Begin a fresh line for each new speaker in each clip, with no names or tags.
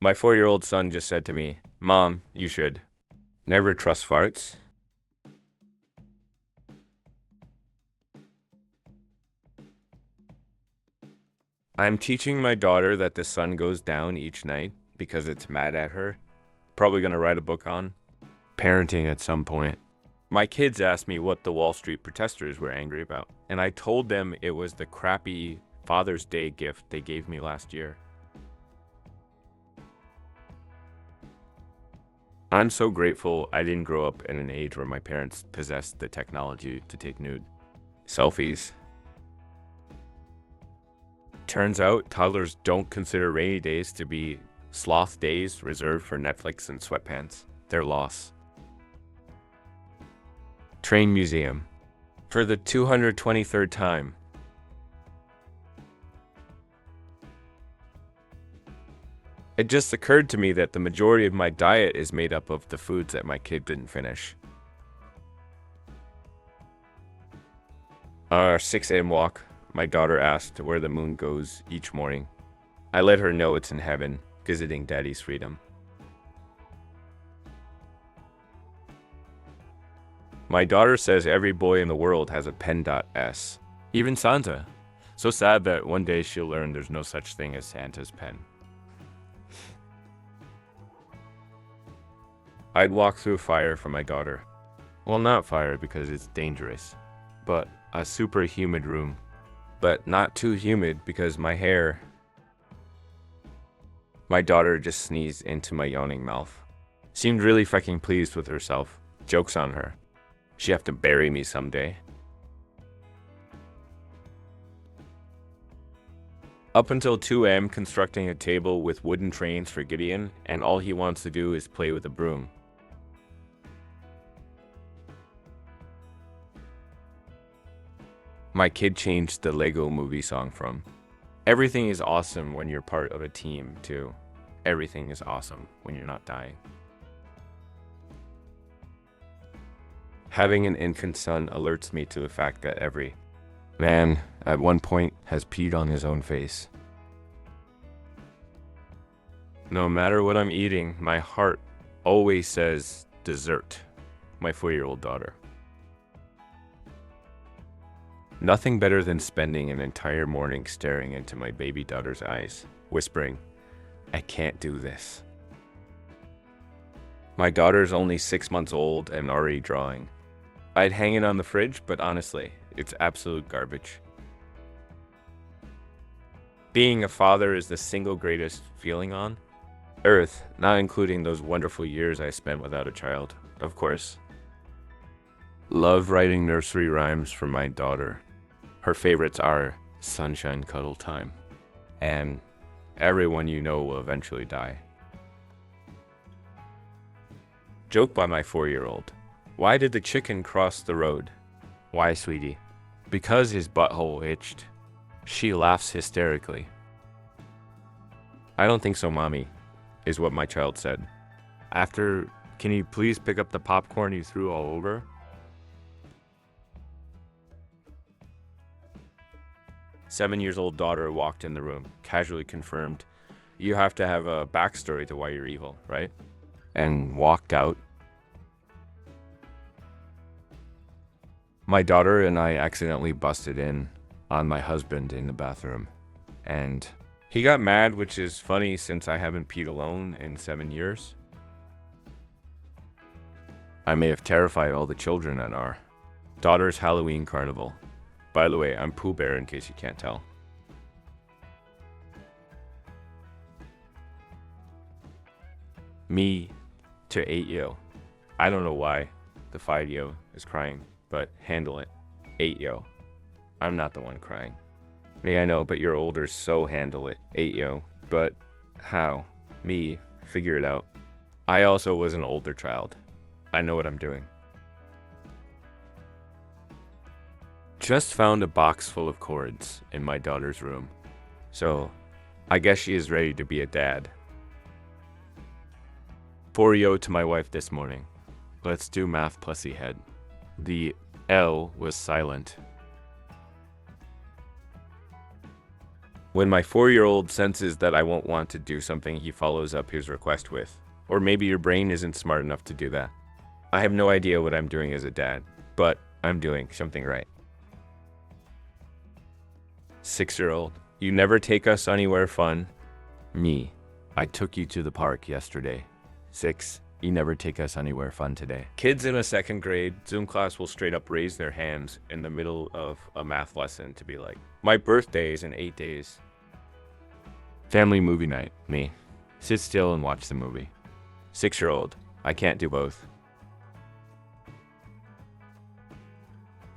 My 4-year-old son just said to me, Mom, you should never trust farts. I'm teaching my daughter that the sun goes down each night because it's mad at her. Probably gonna write a book on parenting at some point. My kids asked me what the Wall Street protesters were angry about, and I told them it was the crappy Father's Day gift they gave me last year. I'm so grateful I didn't grow up in an age where my parents possessed the technology to take nude selfies. Turns out toddlers don't consider rainy days to be sloth days reserved for Netflix and sweatpants. Their loss. Train Museum. For the 223rd time. It just occurred to me that the majority of my diet is made up of the foods that my kid didn't finish. Our 6 a.m. walk, my daughter asked where the moon goes each morning. I let her know it's in heaven, visiting Daddy's freedom. My daughter says every boy in the world has a pen.s, even Santa. So sad that one day she'll learn there's no such thing as Santa's pen. I'd walk through fire for my daughter. Well, not fire because it's dangerous, but a super humid room. But not too humid because my hair. My daughter just sneezed into my yawning mouth. Seemed really fucking pleased with herself. Joke's on her. She have to bury me someday. Up until 2 a.m. constructing a table with wooden trains for Gideon, and all he wants to do is play with a broom. My kid changed the Lego movie song from everything is awesome when you're part of a team to everything is awesome when you're not dying. Having an infant son alerts me to the fact that every man at one point has peed on his own face. No matter what I'm eating, my heart always says dessert. My 4-year-old daughter. Nothing better than spending an entire morning staring into my baby daughter's eyes, whispering, I can't do this. My daughter's only 6 months old and already drawing. I'd hang it on the fridge, but honestly, it's absolute garbage. Being a father is the single greatest feeling on earth, not including those wonderful years I spent without a child, of course. Love writing nursery rhymes for my daughter. Her favorites are Sunshine Cuddle Time and Everyone You Know Will Eventually Die. Joke by my 4-year-old. Why did the chicken cross the road? Why, sweetie? Because his butthole itched. She laughs hysterically. I don't think so, Mommy, is what my child said. After, can you please pick up the popcorn you threw all over? Seven-year-old daughter walked in the room, casually confirmed, you have to have a backstory to why you're evil, right? And walked out. My daughter and I accidentally busted in on my husband in the bathroom, and he got mad, which is funny since I haven't peed alone in 7 years. I may have terrified all the children at our daughter's Halloween carnival. By the way, I'm Pooh Bear in case you can't tell. Me to 8-yo. I don't know why the 5-yo is crying, but handle it. 8-yo. I'm not the one crying. Yeah, I know, but you're older, so handle it. 8-yo. But how? Me. Figure it out. I also was an older child. I know what I'm doing. Just found a box full of cords in my daughter's room. So, I guess she is ready to be a dad. 4-yo to my wife this morning. Let's do math plussy head. The L was silent. When my 4-year-old senses that I won't want to do something, he follows up his request with, or maybe your brain isn't smart enough to do that. I have no idea what I'm doing as a dad, but I'm doing something right. 6-year-old, you never take us anywhere fun. Me, I took you to the park yesterday. 6, you never take us anywhere fun today. Kids in a 2nd grade Zoom class will straight up raise their hands in the middle of a math lesson to be like, my birthday is in 8 days. Family movie night, me. Sit still and watch the movie. 6-year-old, I can't do both.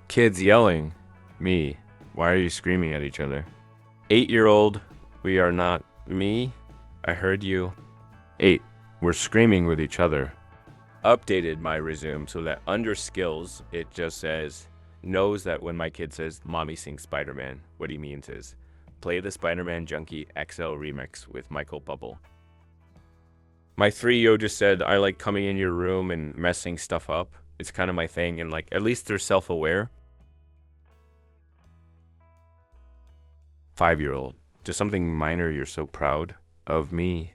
Kids yelling, me. Why are you screaming at each other? 8-year-old, we are not. Me? I heard you. 8, we're screaming with each other. Updated my resume so that under skills, it just says, knows that when my kid says, mommy sings Spider-Man, what he means is, play the Spider-Man Junkie XL remix with Michael Bubble. My 3-year-old just said, I like coming in your room and messing stuff up. It's kind of my thing, and like, at least they're self-aware. 5-year-old, just something minor you're so proud of. Me?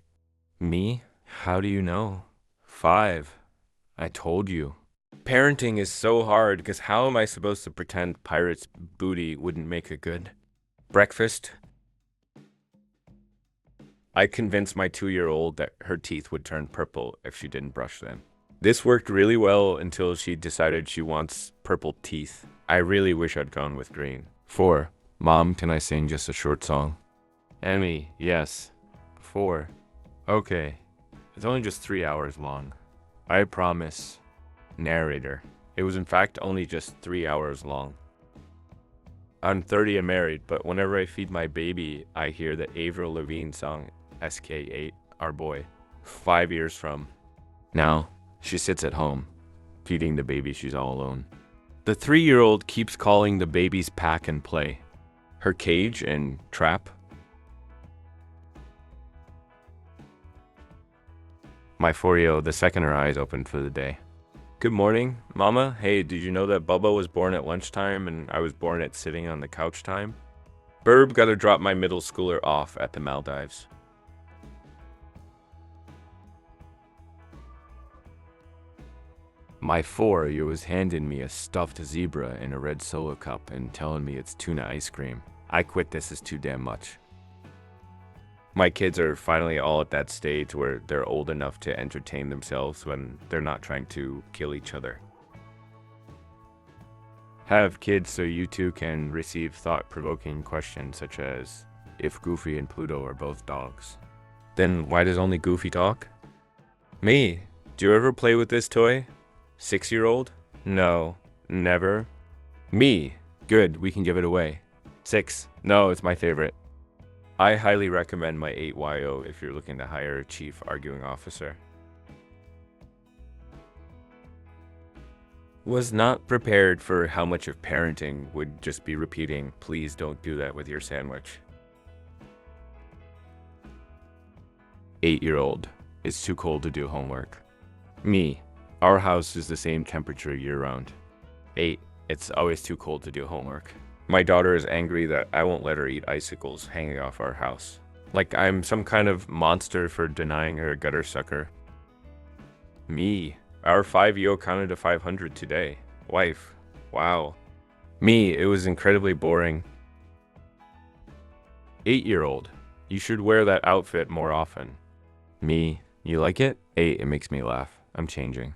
Me? How do you know? 5, I told you. Parenting is so hard because how am I supposed to pretend pirate's booty wouldn't make a good breakfast? I convinced my 2-year-old that her teeth would turn purple if she didn't brush them. This worked really well until she decided she wants purple teeth. I really wish I'd gone with green. 4, Mom, can I sing just a short song? Emmy, yes. 4, okay. It's only just 3 hours long. I promise. Narrator. It was in fact only just 3 hours long. I'm 30 and married, but whenever I feed my baby, I hear the Avril Lavigne song SK8, our boy, 5 years from now. She sits at home, feeding the baby. She's all alone. The 3-year-old keeps calling the baby's pack and play. Her cage and trap. My 4-year-old, the second her eyes opened for the day. Good morning, Mama. Hey, did you know that Bubba was born at lunchtime and I was born at sitting on the couch time? Burb gotta drop my middle schooler off at the Maldives. My 4-year-old was handing me a stuffed zebra in a red Solo cup and telling me it's tuna ice cream. I quit, this is too damn much. My kids are finally all at that stage where they're old enough to entertain themselves when they're not trying to kill each other. Have kids so you too can receive thought-provoking questions such as, if Goofy and Pluto are both dogs, then why does only Goofy talk? Me, do you ever play with this toy? 6-year-old? No, never. Me, good, we can give it away. 6, no, it's my favorite. I highly recommend my 8YO if you're looking to hire a chief arguing officer. Was not prepared for how much of parenting would just be repeating, please don't do that with your sandwich. 8-year-old, it's too cold to do homework. Me, our house is the same temperature year-round. 8, it's always too cold to do homework. My daughter is angry that I won't let her eat icicles hanging off our house. Like I'm some kind of monster for denying her a gutter sucker. Me, our 5-year-old counted to 500 today. Wife, wow. Me, it was incredibly boring. 8-year-old, you should wear that outfit more often. Me, you like it? 8, it makes me laugh. I'm changing.